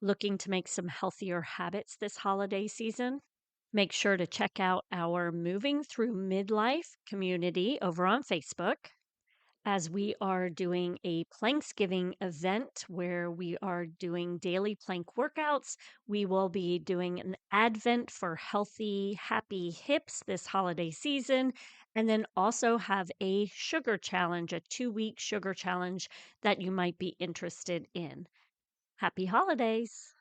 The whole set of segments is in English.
Looking to make some healthier habits this holiday season? Make sure to check out our Moving Through Midlife community over on Facebook, as we are doing a Planksgiving event where we are doing daily plank workouts. We will be doing an Advent for healthy, happy hips this holiday season, and then also have a sugar challenge, a 2-week sugar challenge that you might be interested in. Happy holidays!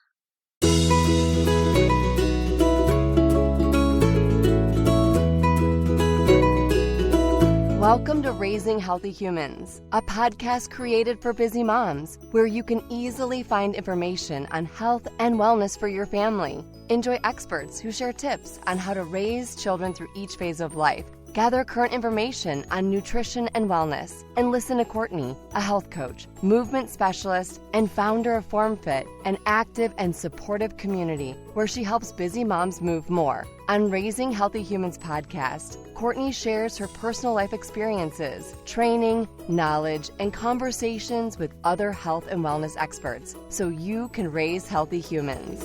Welcome to Raising Healthy Humans, a podcast created for busy moms, where you can easily find information on health and wellness for your family. Enjoy experts who share tips on how to raise children through each phase of life. Gather current information on nutrition and wellness, and listen to Courtney, a health coach, movement specialist, and founder of FormFit, an active and supportive community where she helps busy moms move more. On Raising Healthy Humans podcast, Courtney shares her personal life experiences, training, knowledge, and conversations with other health and wellness experts so you can raise healthy humans.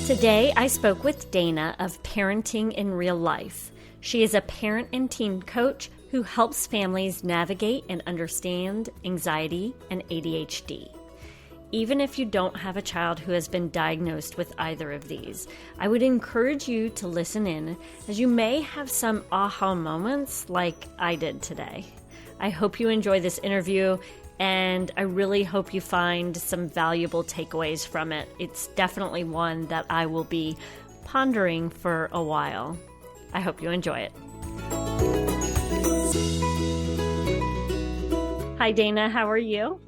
Today, I spoke with Dana of Parenting in Real Life. She is a parent and teen coach who helps families navigate and understand anxiety and ADHD. Even if you don't have a child who has been diagnosed with either of these, I would encourage you to listen in, as you may have some aha moments like I did today. I hope you enjoy this interview, and I really hope you find some valuable takeaways from it. It's definitely one that I will be pondering for a while. I hope you enjoy it. Hi, Dana. How are you?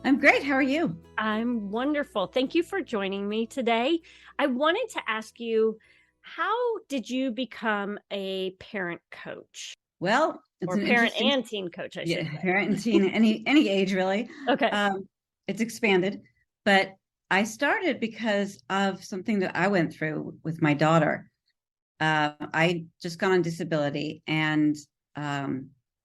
I'm great. How are you? I'm wonderful. Thank you for joining me today. I wanted to ask you, how did you become a parent coach? Well, it's or parent and teen coach, I should say. Parent and teen, any age really. Okay. It's expanded, but I started because of something that I went through with my daughter. I just got on disability, and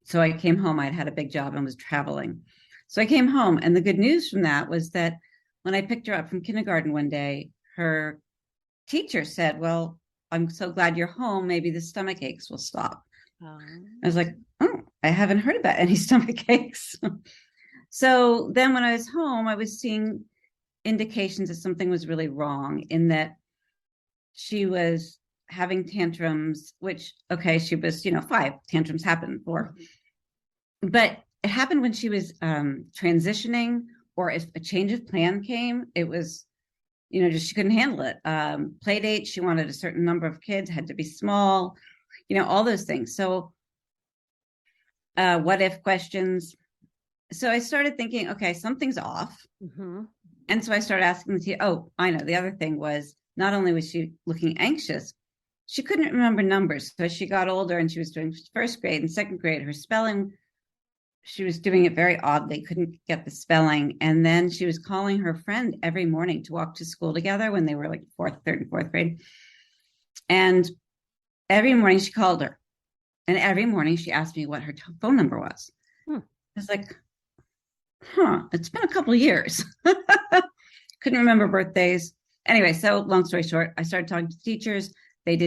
so I came home. I'd had a big job and was traveling. So I came home, and the good news from that was that when I picked her up from kindergarten one day, her teacher said, "Well, I'm so glad you're home. Maybe the stomach aches will stop." I was like, "Oh, I haven't heard about any stomach aches." So then when I was home, I was seeing indications that something was really wrong, in that she was having tantrums, which, okay, she was, 5 tantrums happen for, but it happened when she was transitioning, or if a change of plan came, it was, just she couldn't handle it. Play date, she wanted a certain number of kids, had to be small, all those things. So what if questions. So I started thinking, okay, something's off. Mm-hmm. And so I started asking I know. The other thing was, not only was she looking anxious, she couldn't remember numbers. So as she got older and she was doing first grade and second grade, her spelling, she was doing it very oddly, couldn't get the spelling. And then she was calling her friend every morning to walk to school together when they were like third and fourth grade. And every morning she called her. And every morning she asked me what her phone number was. I was like, it's been a couple of years. Couldn't remember birthdays. Anyway, so long story short, I started talking to teachers. They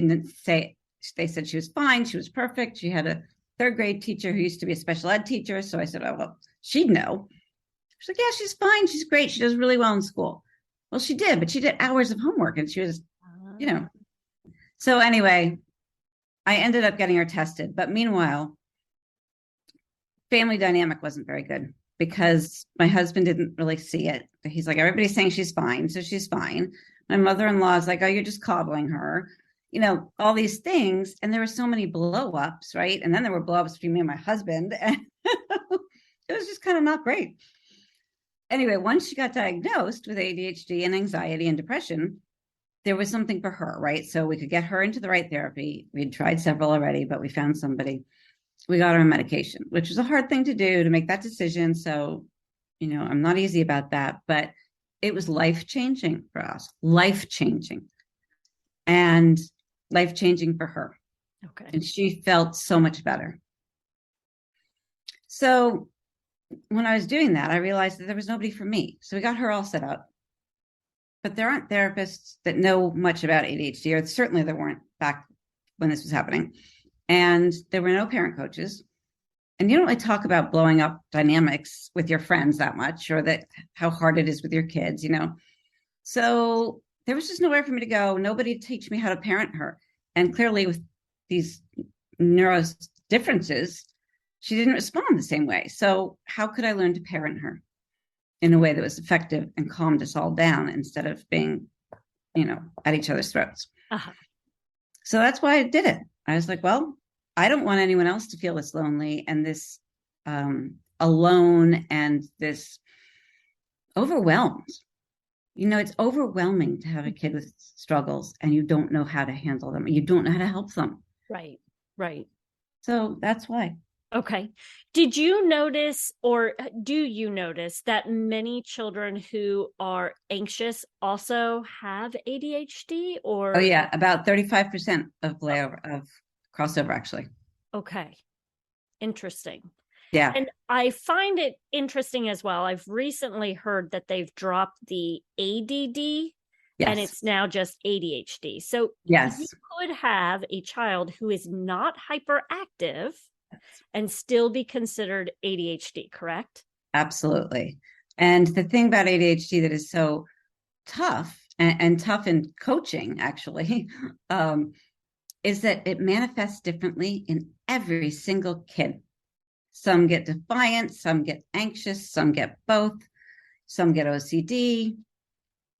said she was fine. She was perfect. She had a third grade teacher who used to be a special ed teacher. So I said, oh, well, she'd know. She's like, yeah, she's fine. She's great. She does really well in school. Well, she did, but she did hours of homework, and she was, So anyway, I ended up getting her tested. But meanwhile, family dynamic wasn't very good, because my husband didn't really see it. He's like, everybody's saying she's fine, so she's fine. My mother-in-law is like, oh, you're just coddling her. All these things. And there were so many blow-ups, right? And then there were blow-ups between me and my husband. And it was just kind of not great. Anyway, once she got diagnosed with ADHD and anxiety and depression, there was something for her, right? So we could get her into the right therapy. We had tried several already, but we found somebody. We got her on medication, which was a hard thing to do, to make that decision. So, I'm not easy about that, but it was life-changing for us, life-changing, and life-changing for her. Okay. And she felt so much better. So when I was doing that, I realized that there was nobody for me. So we got her all set up. But there aren't therapists that know much about ADHD, or certainly there weren't back when this was happening. And there were no parent coaches. And you don't really talk about blowing up dynamics with your friends that much, or that how hard it is with your kids, you know. So there was just nowhere for me to go. Nobody to teach me how to parent her. And clearly with these neuro differences, she didn't respond the same way. So how could I learn to parent her in a way that was effective and calmed us all down instead of being, you know, at each other's throats? Uh-huh. So that's why I did it. I was like, well, I don't want anyone else to feel this lonely and this alone and this overwhelmed. You know, it's overwhelming to have a kid with struggles and you don't know how to handle them. You don't know how to help them. Right. Right. So that's why. Okay. Did you notice, or do you notice, that many children who are anxious also have ADHD? Or Oh yeah, about 35% of crossover actually. okay, interesting. Yeah. And I find it interesting as well. I've recently heard that they've dropped the ADD and Yes. it's now just ADHD. So Yes. you could have a child who is not hyperactive and still be considered ADHD, correct? Absolutely. And the thing about ADHD that is so tough and tough in coaching, actually, is that it manifests differently in every single kid. Some get defiant, some get anxious, some get both, some get OCD,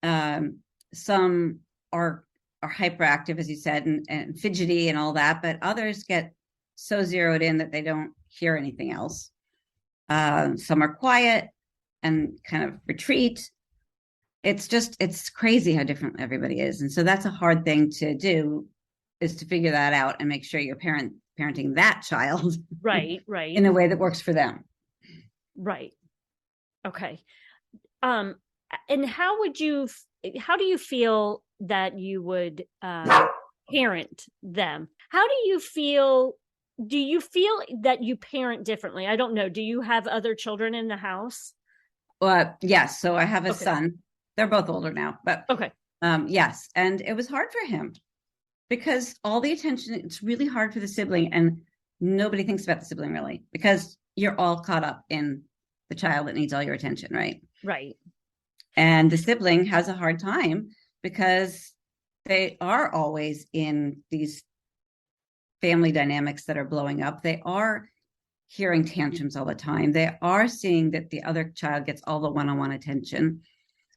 some are hyperactive, as you said, and fidgety and all that, but others get so zeroed in that they don't hear anything else. Some are quiet and kind of retreat. It's crazy how different everybody is. And so that's a hard thing to do, is to figure that out and make sure you're parenting that child Right. in a way that works for them. Right. Okay. And how do you feel that you would parent them? Do you feel that you parent differently? I don't know. Do you have other children in the house? Yes. So I have a Okay. son. They're both older now, but Okay. yes. And it was hard for him because all the attention, it's really hard for the sibling, and nobody thinks about the sibling really, because you're all caught up in the child that needs all your attention, right? Right. And the sibling has a hard time because they are always in these family dynamics that are blowing up. They are hearing tantrums all the time. They are seeing that the other child gets all the one-on-one attention.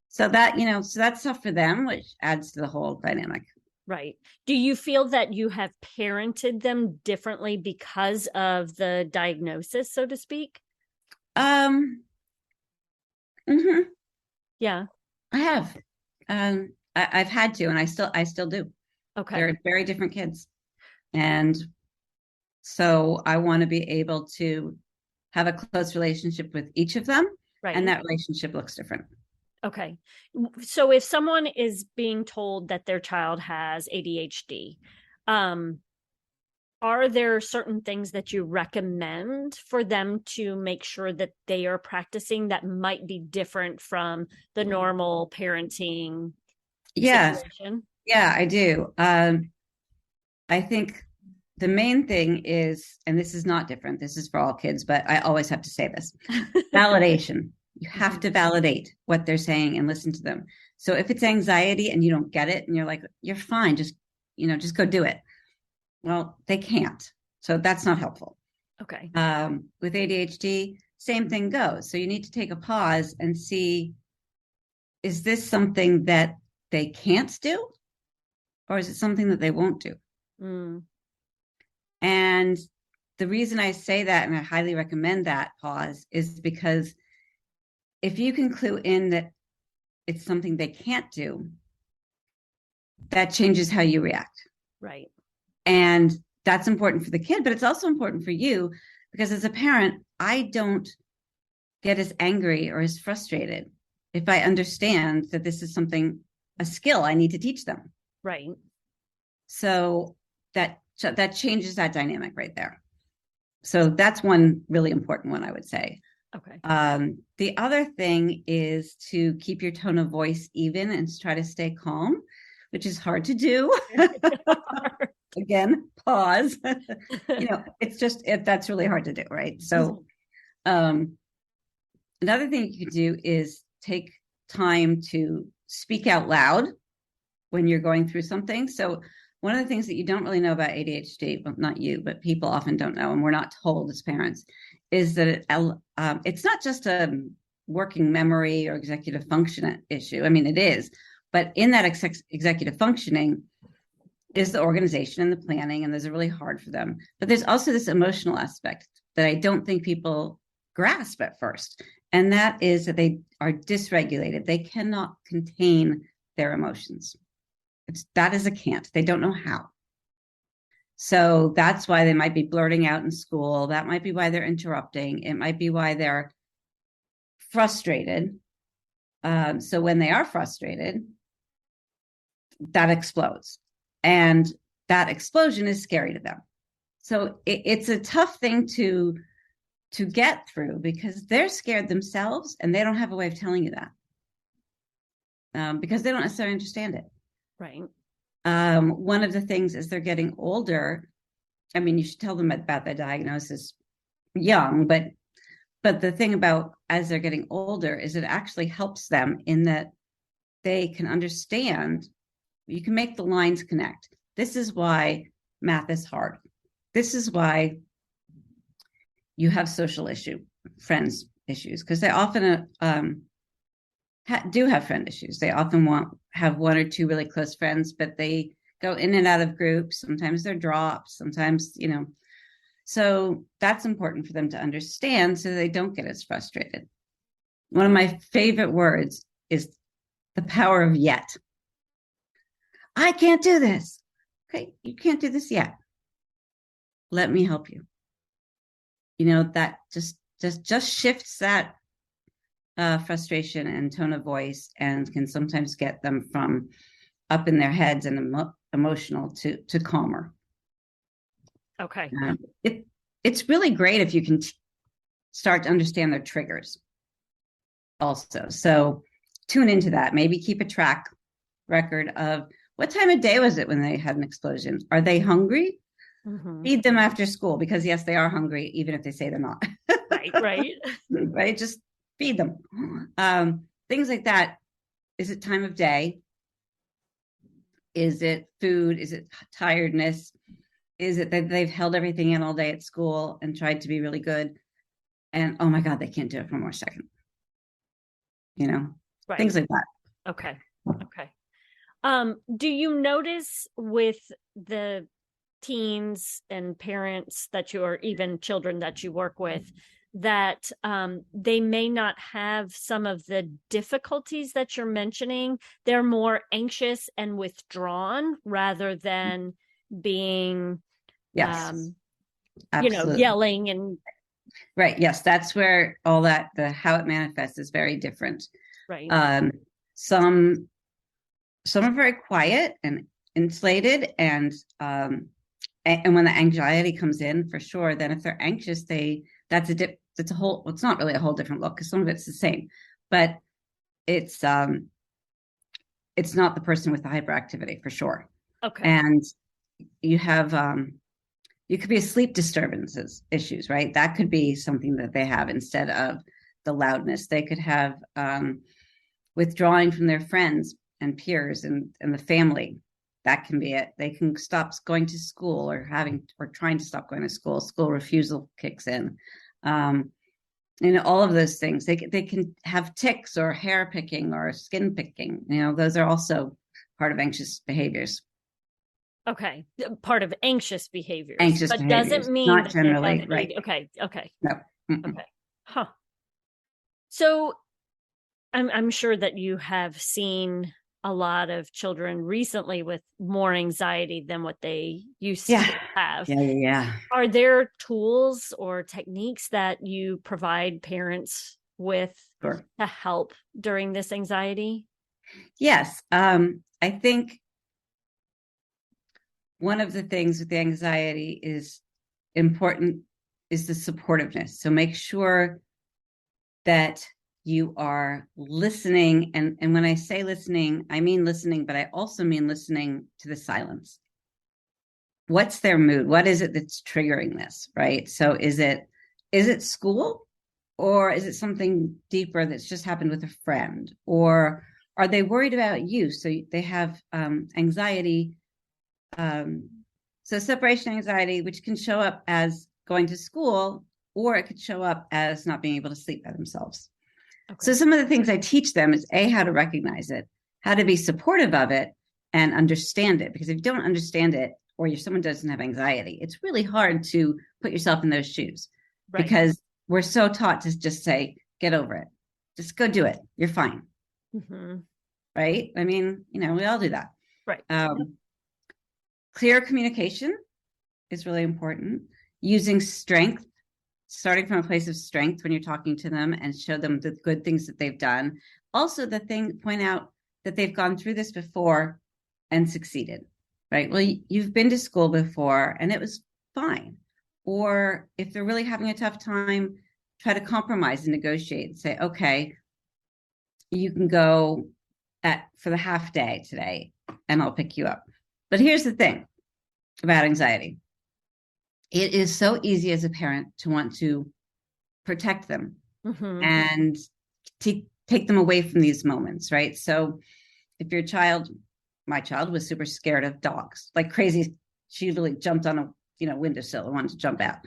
So that, so that's tough for them, which adds to the whole dynamic. Right. Do you feel that you have parented them differently because of the diagnosis, so to speak? Mm-hmm. Yeah. I have. I've had to, and I still do. Okay. They're very different kids. And so I want to be able to have a close relationship with each of them. Right. And that relationship looks different. Okay. So if someone is being told that their child has ADHD, are there certain things that you recommend for them to make sure that they are practicing that might be different from the normal parenting situation? Yeah, I do. I think the main thing is, and this is not different, this is for all kids, but I always have to say this, validation. You have to validate what they're saying and listen to them. So if it's anxiety and you don't get it and you're like, you're fine, just go do it. Well, they can't. So that's not helpful. Okay. With ADHD, same thing goes. So you need to take a pause and see, is this something that they can't do? Or is it something that they won't do? Mm. And the reason I say that, and I highly recommend that pause, is because if you can clue in that it's something they can't do, that changes how you react. Right. And that's important for the kid, but it's also important for you, because as a parent, I don't get as angry or as frustrated if I understand that this is a skill I need to teach them. Right. So that that changes that dynamic right there. So that's one really important one, I would say. Okay. The other thing is to keep your tone of voice even and try to stay calm, which is hard to do. Again, pause. That's really hard to do, right? So another thing you can do is take time to speak out loud when you're going through something. So one of the things that you don't really know about ADHD, well, not you, but people often don't know, and we're not told as parents, is that it's not just a working memory or executive function issue. I mean, it is, but in that executive functioning is the organization and the planning, and those are really hard for them. But there's also this emotional aspect that I don't think people grasp at first, and that is that they are dysregulated. They cannot contain their emotions. That is a can't. They don't know how. So that's why they might be blurting out in school. That might be why they're interrupting. It might be why they're frustrated. So when they are frustrated, that explodes. And that explosion is scary to them. So it's a tough thing to get through because they're scared themselves and they don't have a way of telling you that because they don't necessarily understand it. Right. One of the things as they're getting older, I mean, you should tell them about the diagnosis young, but the thing about as they're getting older is it actually helps them in that they can understand, you can make the lines connect. This is why math is hard. This is why you have social friends issues, because they often do have friend issues. They often have one or two really close friends, but they go in and out of groups. Sometimes they're drops, sometimes, so that's important for them to understand so they don't get as frustrated. One of my favorite words is the power of yet. I can't do this. Okay, you can't do this yet. Let me help you. That just shifts that frustration and tone of voice and can sometimes get them from up in their heads and emotional to calmer. Okay. It's really great if you can start to understand their triggers also. So tune into that. Maybe keep a track record of what time of day was it when they had an explosion? Are they hungry? Mm-hmm. Feed them after school because yes, they are hungry, even if they say they're not. Right. Right. Just feed them. Things like that. Is it time of day? Is it food? Is it tiredness? Is it that they've held everything in all day at school and tried to be really good? And oh my God, they can't do it for one more second. Right. Things like that. Okay. Do you notice with the teens and parents or even children that you work with that they may not have some of the difficulties that you're mentioning? They're more anxious and withdrawn rather than being, Yes, absolutely. yelling and. Right. Yes, that's where all that how it manifests is very different. Right. Some are very quiet and insulated, and when the anxiety comes in, for sure, then if they're anxious, that's a whole. Well, it's not really a whole different look because some of it's the same, but it's not the person with the hyperactivity for sure. Okay. And you have you could be a sleep disturbances issues, right? That could be something that they have instead of the loudness. They could have withdrawing from their friends and peers and the family. That can be it. They can stop going to school or trying to stop going to school. School refusal kicks in. All of those things. They can have tics or hair picking or skin picking. Those are also part of anxious behaviors. Okay. Part of anxious behaviors. But behaviors. Doesn't mean not that generally right. Okay. No. Mm-mm. Okay. Huh. So I'm sure that you have seen a lot of children recently with more anxiety than what they used to have. Yeah. Are there tools or techniques that you provide parents with to help during this anxiety? Yes. I think one of the things with the anxiety is important is the supportiveness. So make sure that you are listening. And when I say listening, I mean listening, but I also mean listening to the silence. What's their mood? What is it that's triggering this, right? So is it school, or is it something deeper that's just happened with a friend? Or are they worried about you? So they have anxiety. So separation anxiety, which can show up as going to school, or it could show up as not being able to sleep by themselves. Okay. So some of the things I teach them is how to recognize it, how to be supportive of it, and understand it. Because if you don't understand it, or someone doesn't have anxiety, it's really hard to put yourself in those shoes. Right. Because we're so taught to just say, get over it. Just go do it. You're fine. Mm-hmm. Right? I mean, we all do that. Right. Clear communication is really important. Using strength, starting from a place of strength when you're talking to them, and show them the good things that they've done. Also, point out that they've gone through this before and succeeded, right? Well, you've been to school before and it was fine. Or if they're really having a tough time, try to compromise and negotiate and say, okay, you can go for the half day today and I'll pick you up. But here's the thing about anxiety. It is so easy as a parent to want to protect them and to take them away from these moments, right? So if my child was super scared of dogs, like crazy. She really jumped on a windowsill and wanted to jump out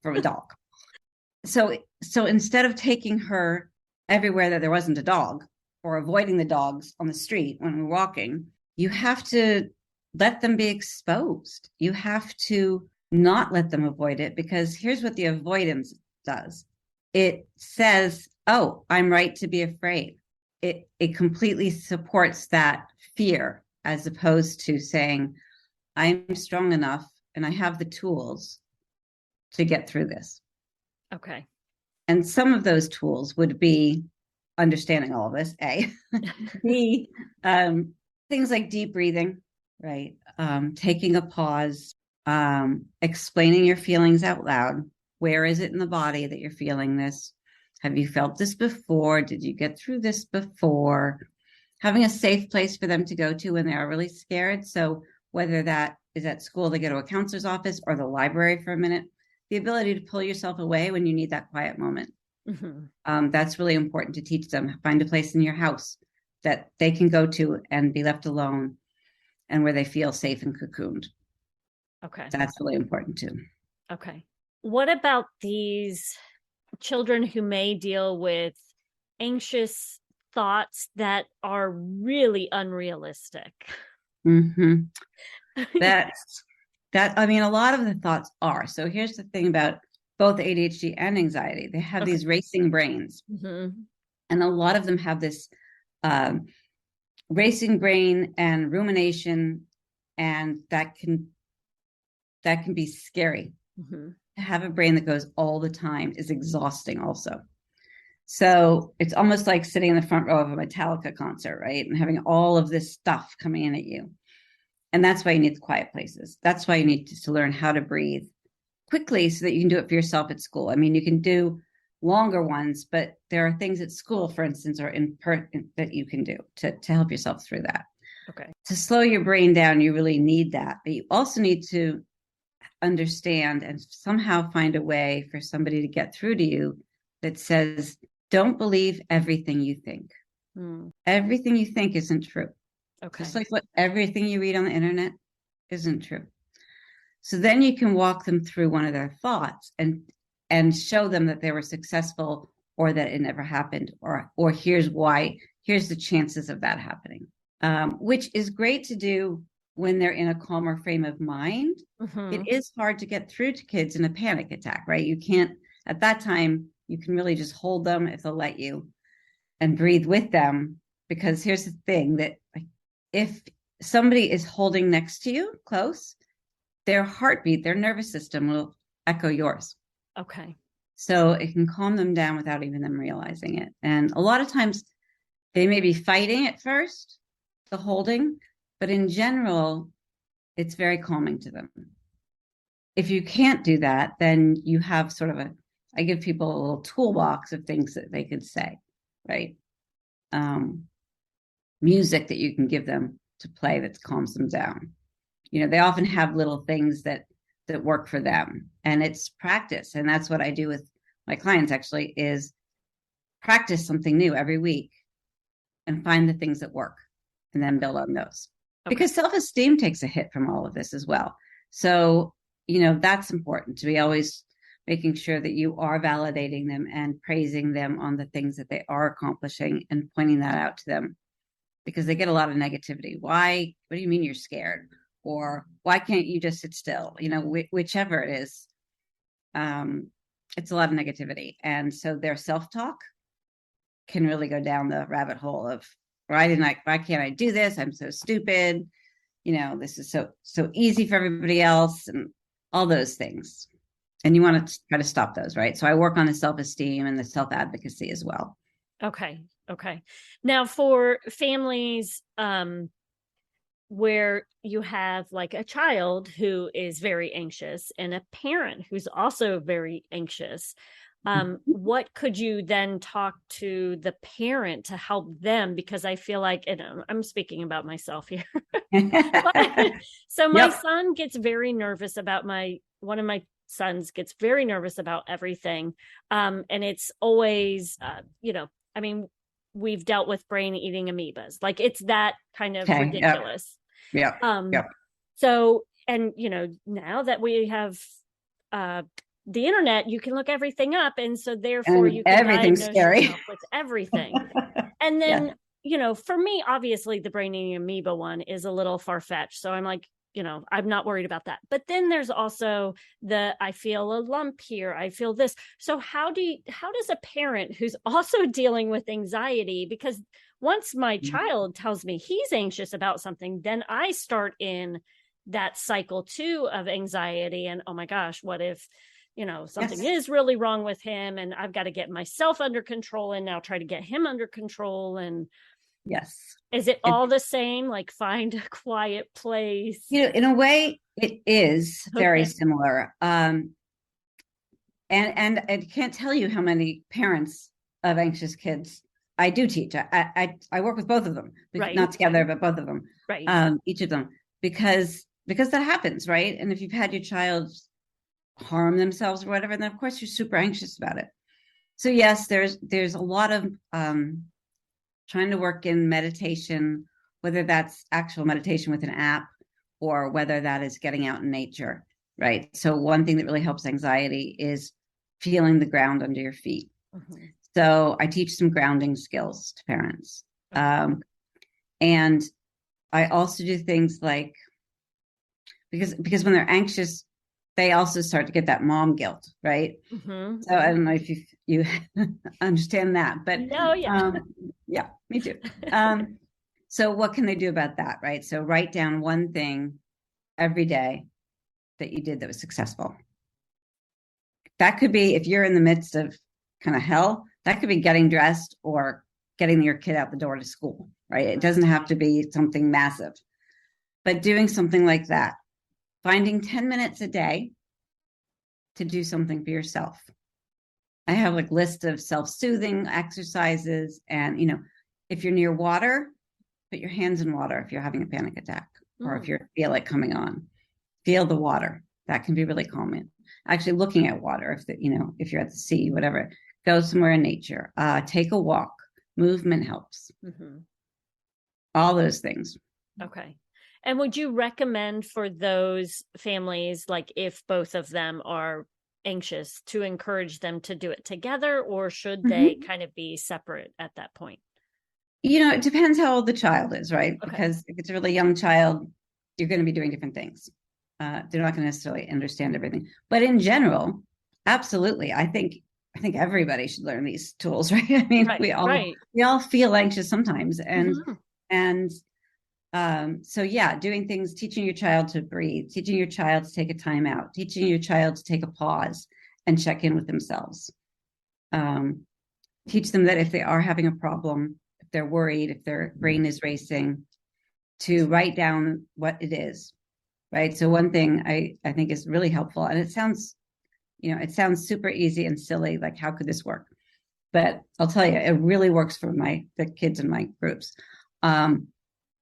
from a dog. So instead of taking her everywhere that there wasn't a dog, or avoiding the dogs on the street when we're walking, you have to let them be exposed. You have to not let them avoid it, because here's what the avoidance does. It says, oh, I'm right to be afraid. It completely supports that fear, as opposed to saying, I'm strong enough and I have the tools to get through this. Okay. And some of those tools would be understanding all of this, A. B, things like deep breathing, right? Taking a pause, explaining your feelings out loud. Where is it in the body that you're feeling this? Have you felt this before? Did you get through this before? Having a safe place for them to go to when they are really scared. So whether that is at school, they go to a counselor's office, or the library for a minute, the ability to pull yourself away when you need that quiet moment. Mm-hmm. That's really important to teach them. Find a place in your house that they can go to and be left alone, and where they feel safe and cocooned. Okay. That's really important too. Okay. What about these children who may deal with anxious thoughts that are really unrealistic? Mm-hmm. I mean, a lot of the thoughts are. So here's the thing about both ADHD and anxiety. They have these racing brains. Mm-hmm. And a lot of them have this racing brain and rumination, and that can be scary. Mm-hmm. To have a brain that goes all the time is exhausting also. So it's almost like sitting in the front row of a Metallica concert, right? And having all of this stuff coming in at you. And that's why you need the quiet places. That's why you need to learn how to breathe quickly so that you can do it for yourself at school. I mean, you can do longer ones, but there are things at school, for instance, or that you can do to help yourself through that. Okay. To slow your brain down, you really need that. But you also need to understand and somehow find a way for somebody to get through to you that says, don't believe everything you think. Everything you think isn't true. Okay. Just like everything you read on the internet isn't true. So then you can walk them through one of their thoughts and show them that they were successful, or that it never happened, or here's why, here's the chances of that happening, which is great to do when they're in a calmer frame of mind. Mm-hmm. It is hard to get through to kids in a panic attack, right? You can't, at that time, you can really just hold them if they'll let you and breathe with them. Because here's the thing, that if somebody is holding next to you close, their heartbeat, their nervous system will echo yours. Okay. So it can calm them down without even them realizing it. And a lot of times they may be fighting at first, the holding, but in general, it's very calming to them. If you can't do that, then you have sort of I give people a little toolbox of things that they could say, right? Music that you can give them to play that calms them down. They often have little things that work for them, and it's practice. And that's what I do with my clients, actually, is practice something new every week and find the things that work and then build on those. Okay. Because self-esteem takes a hit from all of this as well. So, that's important, to be always making sure that you are validating them and praising them on the things that they are accomplishing and pointing that out to them, because they get a lot of negativity. What do you mean you're scared? Or why can't you just sit still? Whichever it is, it's a lot of negativity. And so their self-talk can really go down the rabbit hole of, why can't I do this? I'm so stupid. This is so easy for everybody else, and all those things. And you want to try to stop those, right? So I work on the self-esteem and the self-advocacy as well. Okay. Now, for families where you have like a child who is very anxious and a parent who's also very anxious, what could you then talk to the parent to help them? Because I feel like, and I'm speaking about myself here. So my son gets very nervous about one of my sons gets very nervous about everything. And it's always, we've dealt with brain eating amoebas. Like, it's that kind of ridiculous. So, and now that we have the internet, you can look everything up, and so therefore you can diagnose yourself with everything. And then for me, obviously the brain eating amoeba one is a little far-fetched, so I'm like, I'm not worried about that. But then there's also I feel a lump here, I feel this. So how does a parent who's also dealing with anxiety, because once my child tells me he's anxious about something, then I start in that cycle too of anxiety, and oh my gosh, what if something is really wrong with him, and I've got to get myself under control and now try to get him under control. And is it all the same? Like, find a quiet place? In a way, it is very similar. And I can't tell you how many parents of anxious kids I do teach. I work with both of them, not together, but both of them, each of them, because that happens, right? And if you've had your child harm themselves or whatever, then of course you're super anxious about it. So yes, there's a lot of trying to work in meditation, whether that's actual meditation with an app or whether that is getting out in nature, right? So one thing that really helps anxiety is feeling the ground under your feet. So I teach some grounding skills to parents. And I also do things like, because when they're anxious, they also start to get that mom guilt, right? So I don't know if you understand that, but yeah, me too. So what can they do about that, right? So write down one thing every day that you did that was successful. That could be, if you're in the midst of kind of hell, that could be getting dressed or getting your kid out the door to school, right? It doesn't have to be something massive, but doing something like that. Finding 10 minutes a day to do something for yourself. I have like list of self-soothing exercises, and if you're near water, put your hands in water if you're having a panic attack, or if you feel it coming on, feel the water. That can be really calming. Actually looking at water, if you're at the sea, whatever, go somewhere in nature, take a walk, movement helps. All those things. Okay. And would you recommend for those families, like if both of them are anxious, to encourage them to do it together, or should they kind of be separate at that point? It depends how old the child is, right? Okay. Because if it's a really young child, you're going to be doing different things. They're not going to necessarily understand everything. But in general, absolutely. I think everybody should learn these tools, right? I mean, we all feel anxious sometimes. And so yeah, doing things, teaching your child to breathe, teaching your child to take a time out, teaching your child to take a pause and check in with themselves. Teach them that if they are having a problem, if they're worried, if their brain is racing, to write down what it is, right? So one thing I think is really helpful, and it sounds super easy and silly, like how could this work? But I'll tell you, it really works for the kids in my groups,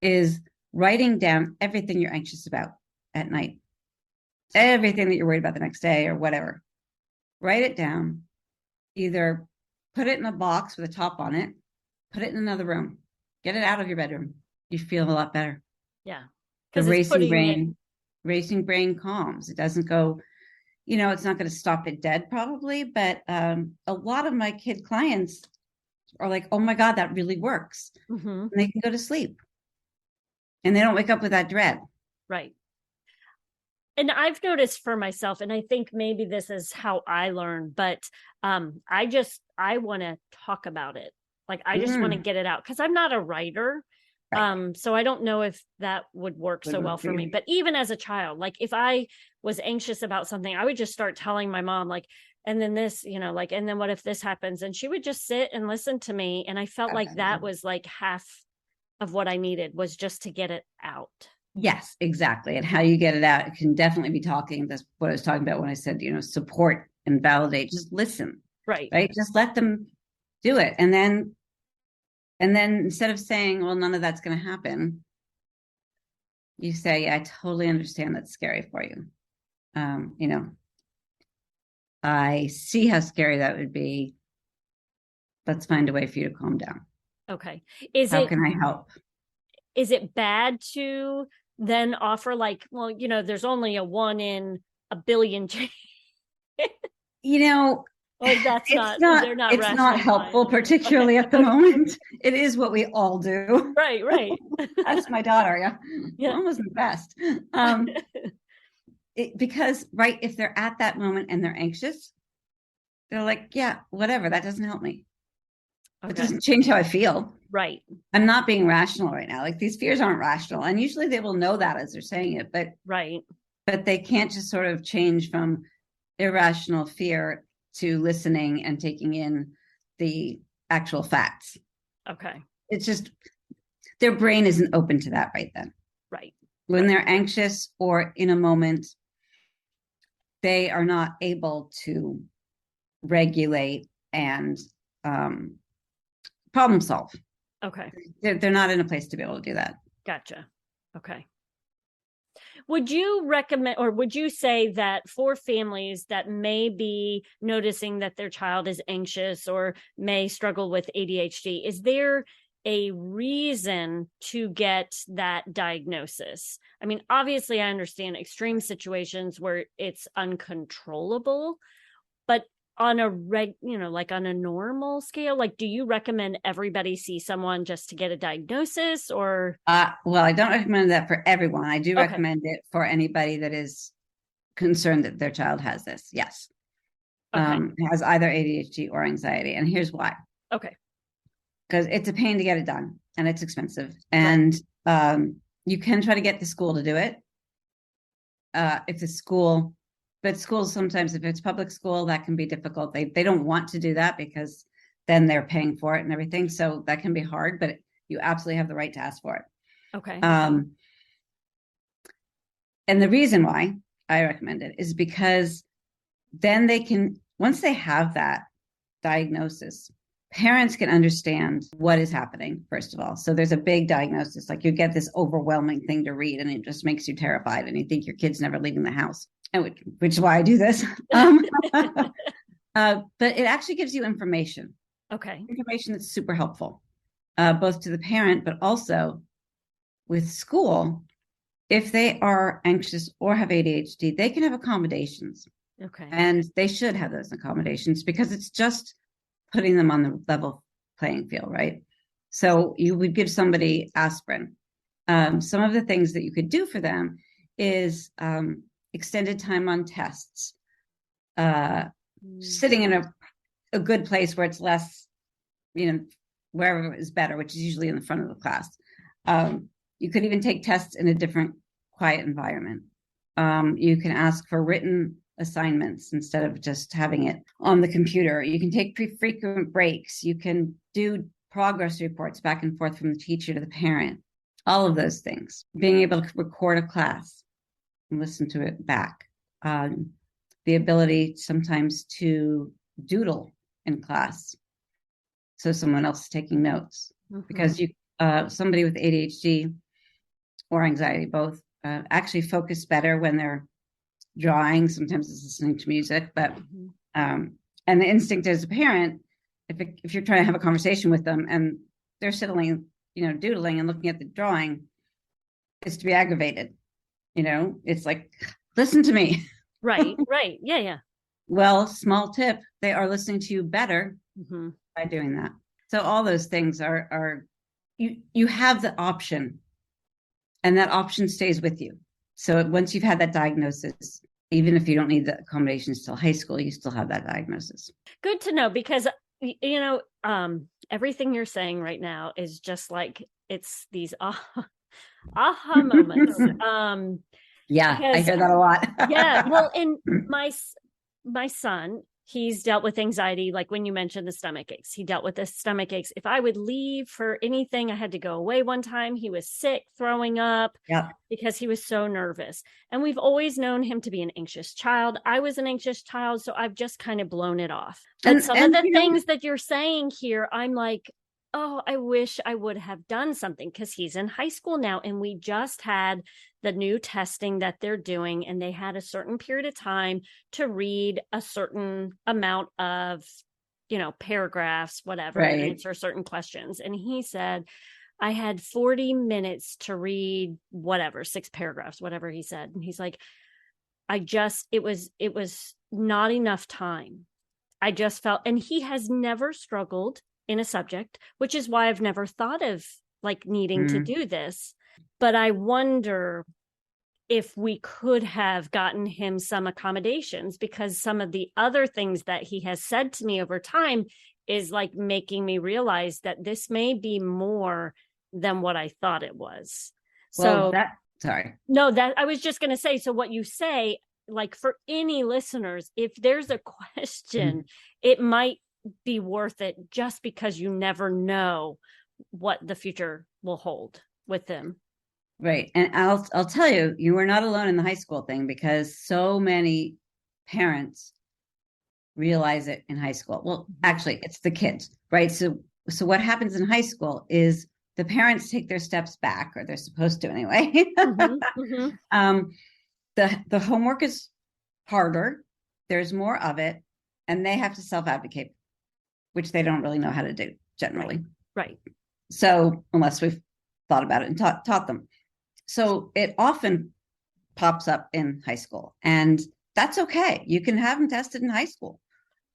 is writing down everything you're anxious about at night, everything that you're worried about the next day or whatever. Write it down, either put it in a box with a top on it, put it in another room, get it out of your bedroom. You feel a lot better. Yeah. The Because racing brain calms. It doesn't go, it's not going to stop it dead probably, but a lot of my kid clients are like, oh my God, that really works. Mm-hmm. And they can go to sleep and they don't wake up with that dread. Right. And I've noticed for myself, and I think maybe this is how I learn, but I want to talk about it. Like, I just want to get it out because I'm not a writer. Right. So I don't know if that would work so well for me. But even as a child, like if I was anxious about something, I would just start telling my mom, like, and then this, and then what if this happens? And she would just sit and listen to me. And I felt like that was like half of what I needed, was just to get it out. Yes, exactly. And how you get it out, it can definitely be talking. That's what I was talking about when I said, support and validate. Just listen. Right. Just let them do it. And then instead of saying, well, none of that's going to happen, you say, I totally understand that's scary for you. I see how scary that would be. Let's find a way for you to calm down. Okay. How can I help? Is it bad to then offer like, well, there's only a 1 in a billion chance? Or that's it's not helpful, particularly at the moment. It is what we all do. Right. That's my daughter. Yeah. Mom was the best. Because if they're at that moment and they're anxious, they're like, yeah, whatever. That doesn't help me. Okay. It doesn't change how I feel. Right. I'm not being rational right now. Like, these fears aren't rational. And usually they will know that as they're saying it, but they can't just sort of change from irrational fear to listening and taking in the actual facts. Okay. It's just their brain isn't open to that right then. Right. When they're anxious or in a moment, they are not able to regulate and problem solve. Okay. They're not in a place to be able to do that. Gotcha. Okay. Would you recommend, or would you say that for families that may be noticing that their child is anxious or may struggle with ADHD, is there a reason to get that diagnosis? I mean, obviously I understand extreme situations where it's uncontrollable, but on a like on a normal scale, like, do you recommend everybody see someone just to get a diagnosis? Or well, I don't recommend that for everyone. I do recommend it for anybody that is concerned that their child has this. Yes. Has either ADHD or anxiety. And here's why. Okay. Because it's a pain to get it done and it's expensive. And you can try to get the school to do it. But schools sometimes, if it's public school, that can be difficult. They don't want to do that because then they're paying for it and everything. So that can be hard, but you absolutely have the right to ask for it. Okay. And the reason why I recommend it is because then they can, once they have that diagnosis, parents can understand what is happening, first of all. So there's a big diagnosis, like you get this overwhelming thing to read and it just makes you terrified and you think your kid's never leaving the house, which is why I do this. But it actually gives you information. Okay. Information that's super helpful, both to the parent, but also with school. If they are anxious or have ADHD, they can have accommodations. Okay. And they should have those accommodations because it's just putting them on the level playing field, right? So you would give somebody aspirin. Some of the things that you could do for them is extended time on tests, sitting in a good place where it's less, wherever is better, which is usually in the front of the class. You could even take tests in a different quiet environment. You can ask for written assignments instead of just having it on the computer. You can take frequent breaks. You can do progress reports back and forth from the teacher to the parent. All of those things. Being able to record a class, and listen to it back. The ability sometimes to doodle in class, so someone else is taking notes, because somebody with ADHD or anxiety both actually focus better when they're drawing. Sometimes it's listening to music, but and the instinct as a parent, if you're trying to have a conversation with them and they're sitting, doodling and looking at the drawing, is to be aggravated. It's like, listen to me. Right. Yeah. Well, small tip, they are listening to you better by doing that. So all those things are you have the option, and that option stays with you. So once you've had that diagnosis, even if you don't need the accommodations till high school, you still have that diagnosis. Good to know, because everything you're saying right now is just like, it's these aha moments. Yeah, I hear that a lot. Yeah, well, and my son, he's dealt with anxiety, like when you mentioned the stomach aches. He dealt with the stomach aches. If I would leave for anything, I had to go away one time. He was sick, throwing up, because he was so nervous. And we've always known him to be an anxious child. I was an anxious child, so I've just kind of blown it off. But some of the things that you're saying here, I'm like, oh, I wish I would have done something, because he's in high school now, and we just had the new testing that they're doing, and they had a certain period of time to read a certain amount of, paragraphs, whatever, and answer certain questions. And he said, I had 40 minutes to read whatever, 6 paragraphs, whatever he said. And he's like, it was not enough time. I just felt, and he has never struggled in a subject, which is why I've never thought of like needing to do this. But I wonder if we could have gotten him some accommodations, because some of the other things that he has said to me over time is like making me realize that this may be more than what I thought it was. So I was just going to say, so what you say, like for any listeners, if there's a question, it might be worth it, just because you never know what the future will hold with them. Right. And I'll tell you, you were not alone in the high school thing, because so many parents realize it in high school. Well, actually, it's the kids, right? So what happens in high school is the parents take their steps back, or they're supposed to anyway. The homework is harder. There's more of it, and they have to self-advocate, which they don't really know how to do generally. Right. So unless we've thought about it and taught them. So it often pops up in high school, and that's okay. You can have them tested in high school.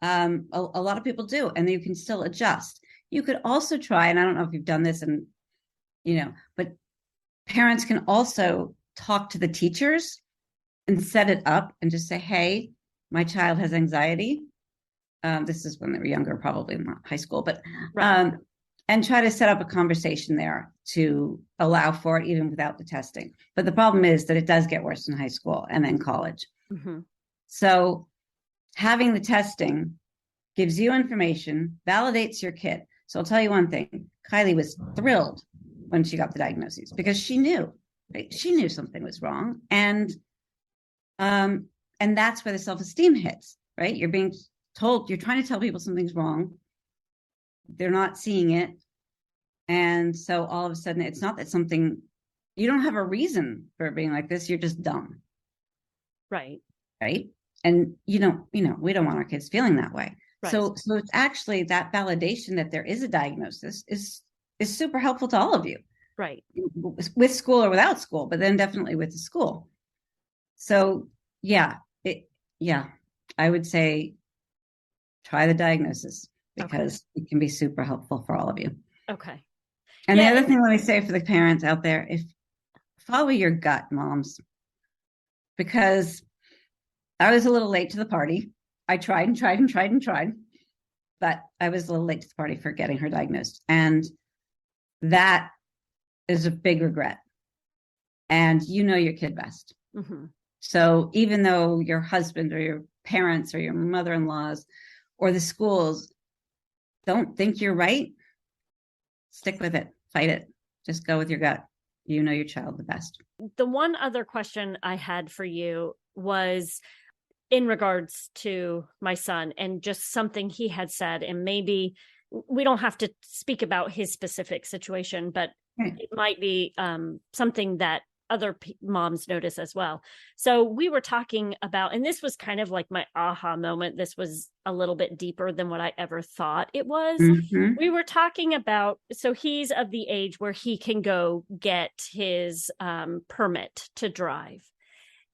A lot of people do, and you can still adjust. You could also try, and I don't know if you've done this, and but parents can also talk to the teachers and set it up and just say, hey, my child has anxiety. This is when they were younger, probably not high school, but and try to set up a conversation there to allow for it, even without the testing. But the problem is that it does get worse in high school and then college. So having the testing gives you information, validates your kid. So I'll tell you one thing. Kylie was thrilled when she got the diagnosis, because she knew, right? She knew something was wrong. And that's where the self-esteem hits, right? You're being told, you're trying to tell people something's wrong. They're not seeing it. And so all of a sudden, it's not that something, you don't have a reason for being like this. You're just dumb. Right. And we don't want our kids feeling that way. Right. So it's actually that validation that there is a diagnosis is super helpful to all of you. Right. With school or without school, but then definitely with the school. So I would say try the diagnosis, because it can be super helpful for all of you. Okay. And the other thing, let me say for the parents out there, follow your gut, moms, because I was a little late to the party. I tried, but I was a little late to the party for getting her diagnosed. And that is a big regret. And you know your kid best. So even though your husband or your parents or your mother-in-laws or the schools don't think you're right, stick with it, fight it, just go with your gut. You know your child the best. The one other question I had for you was in regards to my son and just something he had said, and maybe we don't have to speak about his specific situation, but it might be something that other moms notice as well. So we were talking about, and this was kind of like my aha moment. This was a little bit deeper than what I ever thought it was. Mm-hmm. We were talking about, so he's of the age where he can go get his permit to drive.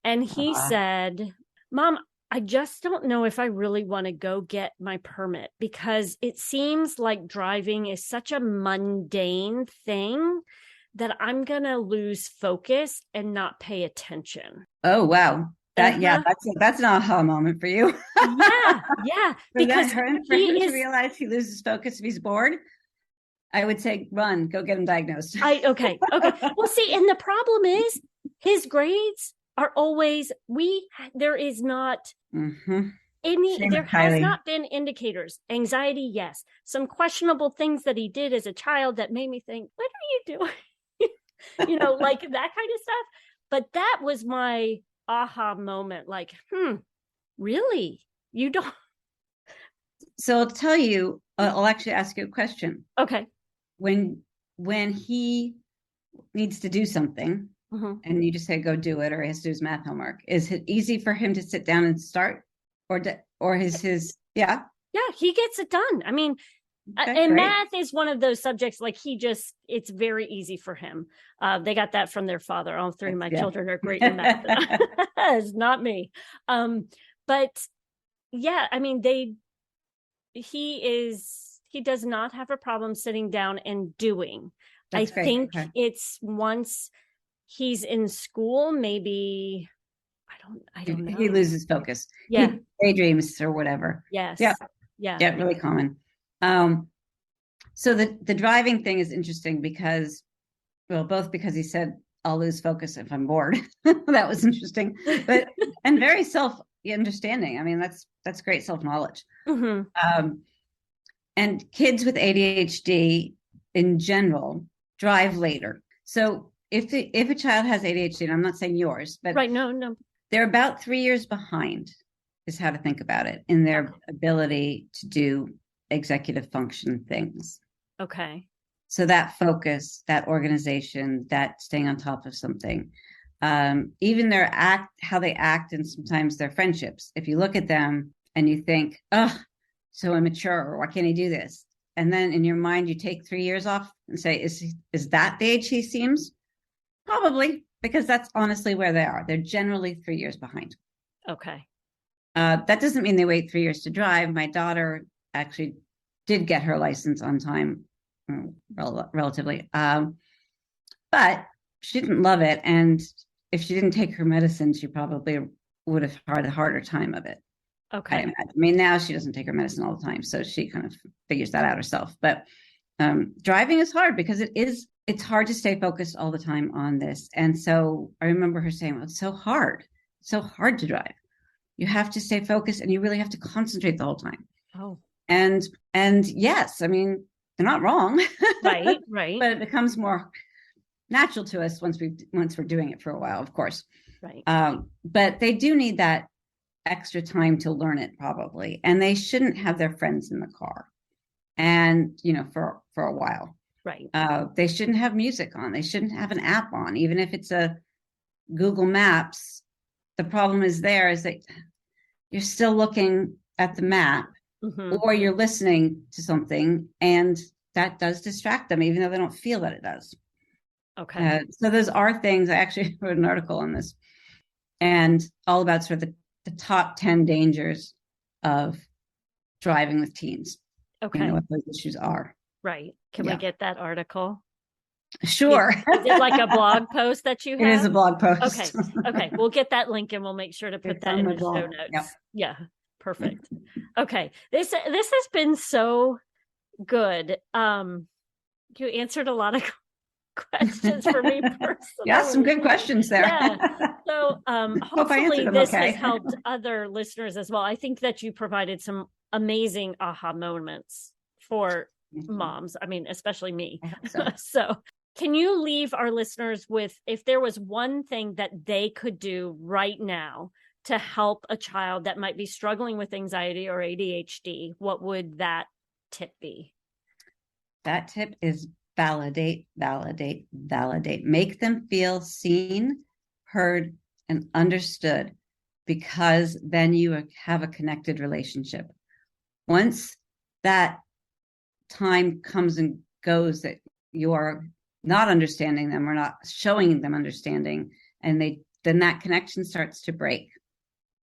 And he said, Mom, I just don't know if I really want to go get my permit because it seems like driving is such a mundane thing that I'm going to lose focus and not pay attention. Oh, wow. Yeah, that's an aha moment for you. Yeah. Because for him to realize he loses focus if he's bored, I would say, run, go get him diagnosed. Okay. Well, see, and the problem is his grades are always, there is not there has not been indicators. Anxiety, yes. Some questionable things that he did as a child that made me think, what are you doing? Like that kind of stuff. But that was my aha moment. Like, really? You don't? So I'll tell you, I'll actually ask you a question. Okay. When he needs to do something and you just say, go do it, or he has to do his math homework, is it easy for him to sit down and start? Or is his, yeah? Yeah, he gets it done. I mean, and great. Math is one of those subjects, like it's very easy for him. They got that from their father. All three of my children are great in math. It's not me. But yeah, I mean, he does not have a problem sitting down and doing. That's great. Think it's once he's in school, maybe, I don't know. He loses focus. Yeah. He daydreams or whatever. Yes. Yeah, really common. So the driving thing is interesting because he said, I'll lose focus if I'm bored. That was interesting, and very self-understanding. I mean, that's great self-knowledge. And kids with ADHD in general drive later. So if a child has ADHD, and I'm not saying yours, but right, no, they're about 3 years behind is how to think about it in their ability to do executive function things. Okay. So that focus, that organization, that staying on top of something, even how they act, and sometimes their friendships. If you look at them and you think, oh, so immature, or why can't he do this? And then in your mind, you take 3 years off and say, is that the age he seems? Probably, because that's honestly where they are. They're generally 3 years behind. Okay. That doesn't mean they wait 3 years to drive. My daughter actually did get her license on time, relatively. But she didn't love it. And if she didn't take her medicine, she probably would have had a harder time of it. Okay. I mean, now she doesn't take her medicine all the time, so she kind of figures that out herself. But driving is hard because it's hard to stay focused all the time on this. And so I remember her saying, well, it's so hard. It's so hard to drive. You have to stay focused and you really have to concentrate the whole time. Oh. And yes, I mean, they're not wrong. Right. But it becomes more natural to us once we're doing it for a while, of course. Right. But they do need that extra time to learn it, probably. And they shouldn't have their friends in the car and, for a while. Right. They shouldn't have music on. They shouldn't have an app on, even if it's a Google Maps. The problem is that you're still looking at the map, or you're listening to something, and that does distract them, even though they don't feel that it does. Okay. So those are things. I actually wrote an article on this, and all about sort of the top 10 dangers of driving with teens. Okay. What those issues are. Right. Can we get that article? Sure. Is it like a blog post that you have? It is a blog post. Okay. We'll get that link and we'll make sure to put that in the show notes. Yep. Yeah. Perfect. Okay. This has been so good. You answered a lot of questions for me personally. Yeah, some good questions there. Yeah. So hopefully this has helped other listeners as well. I think that you provided some amazing aha moments for moms. I mean, especially me. So Can you leave our listeners with, if there was one thing that they could do right now to help a child that might be struggling with anxiety or ADHD, what would that tip be? That tip is validate, validate, validate. Make them feel seen, heard, and understood, because then you have a connected relationship. Once that time comes and goes that you're not understanding them or not showing them understanding, and then that connection starts to break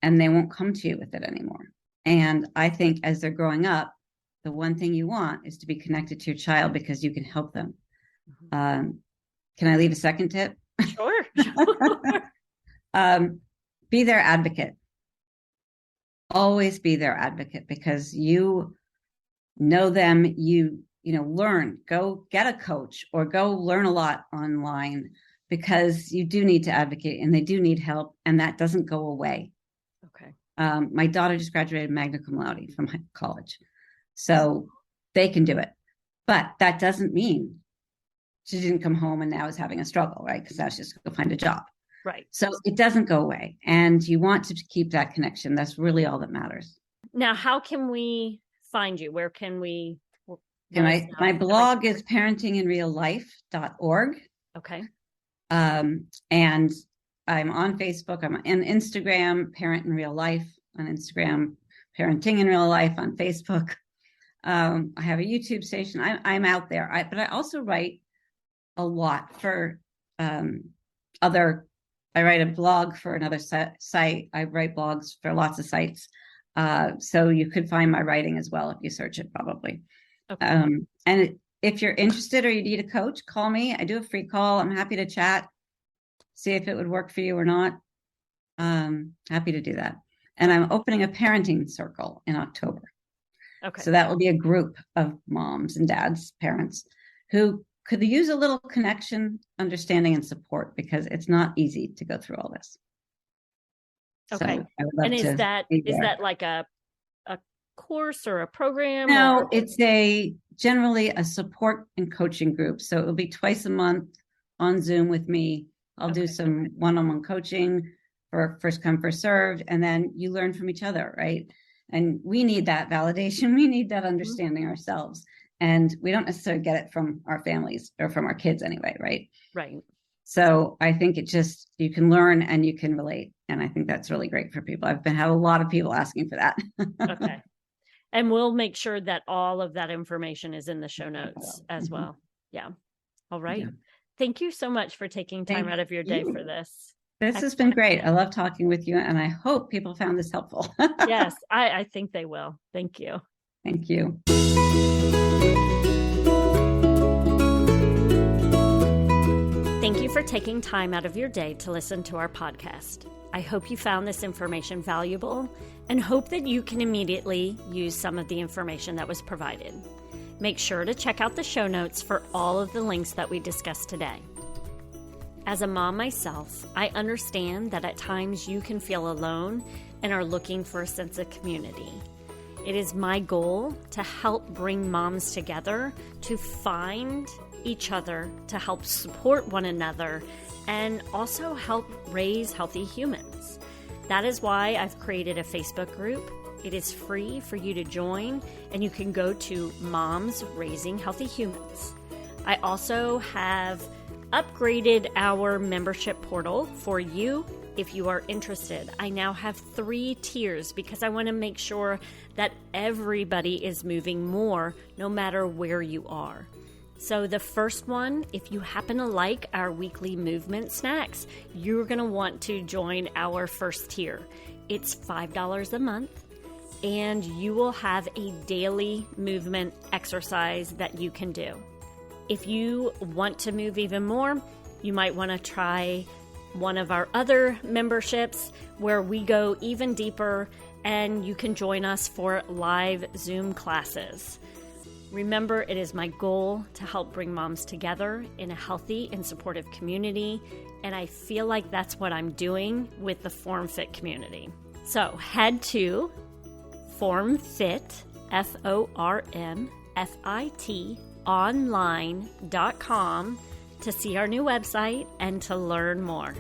and they won't come to you with it anymore. And I think as they're growing up, the one thing you want is to be connected to your child because you can help them. Can I leave a second tip? Sure. Be their advocate. Always be their advocate, because you know them, learn, go get a coach or go learn a lot online, because you do need to advocate and they do need help, and that doesn't go away. Okay. My daughter just graduated magna cum laude from college, so they can do it. But that doesn't mean she didn't come home and now is having a struggle, right? Because now she's just go find a job. Right. So it doesn't go away, and you want to keep that connection. That's really all that matters. Now, how can we find you? Where can we? My blog is parentinginreallife.org. Okay. And I'm on Facebook. I'm on Instagram, Parent in Real Life on Instagram, Parenting in Real Life on Facebook. I have a YouTube station. I'm out there. But I also write a lot for I write a blog for another site. I write blogs for lots of sites. So you could find my writing as well if you search it, probably. Okay. And if you're interested or you need a coach, call me. I do a free call. I'm happy to chat, see if it would work for you or not. Happy to do that. And I'm opening a parenting circle in October. Okay. So that will be a group of moms and dads, parents, who could use a little connection, understanding, and support, because it's not easy to go through all this. Okay. So and is that like a course or a program? No, it's generally a support and coaching group. So it will be twice a month on Zoom with me. I'll do some one-on-one coaching for first come, first served, and then you learn from each other, right? And we need that validation. We need that understanding ourselves. And we don't necessarily get it from our families or from our kids anyway, right? Right. So I think you can learn and you can relate. And I think that's really great for people. I've had a lot of people asking for that. Okay. And we'll make sure that all of that information is in the show notes as well. Yeah. All right. Yeah. Thank you so much for taking time out of your day for this. This has been great. I love talking with you, and I hope people found this helpful. Yes, I think they will. Thank you. Thank you. Thank you for taking time out of your day to listen to our podcast. I hope you found this information valuable and hope that you can immediately use some of the information that was provided. Make sure to check out the show notes for all of the links that we discussed today. As a mom myself, I understand that at times you can feel alone and are looking for a sense of community. It is my goal to help bring moms together, to find each other, to help support one another, and also help raise healthy humans. That is why I've created a Facebook group. It is free for you to join, and you can go to Moms Raising Healthy Humans. I also have upgraded our membership portal for you if you are interested. I now have 3 tiers because I want to make sure that everybody is moving more no matter where you are. So the first one, if you happen to like our weekly movement snacks, you're going to want to join our first tier. It's $5 a month, and you will have a daily movement exercise that you can do. If you want to move even more, you might want to try one of our other memberships where we go even deeper, and you can join us for live Zoom classes. Remember, it is my goal to help bring moms together in a healthy and supportive community, and I feel like that's what I'm doing with the FormFit community. So head to FormFit, FormFit online.com to see our new website and to learn more.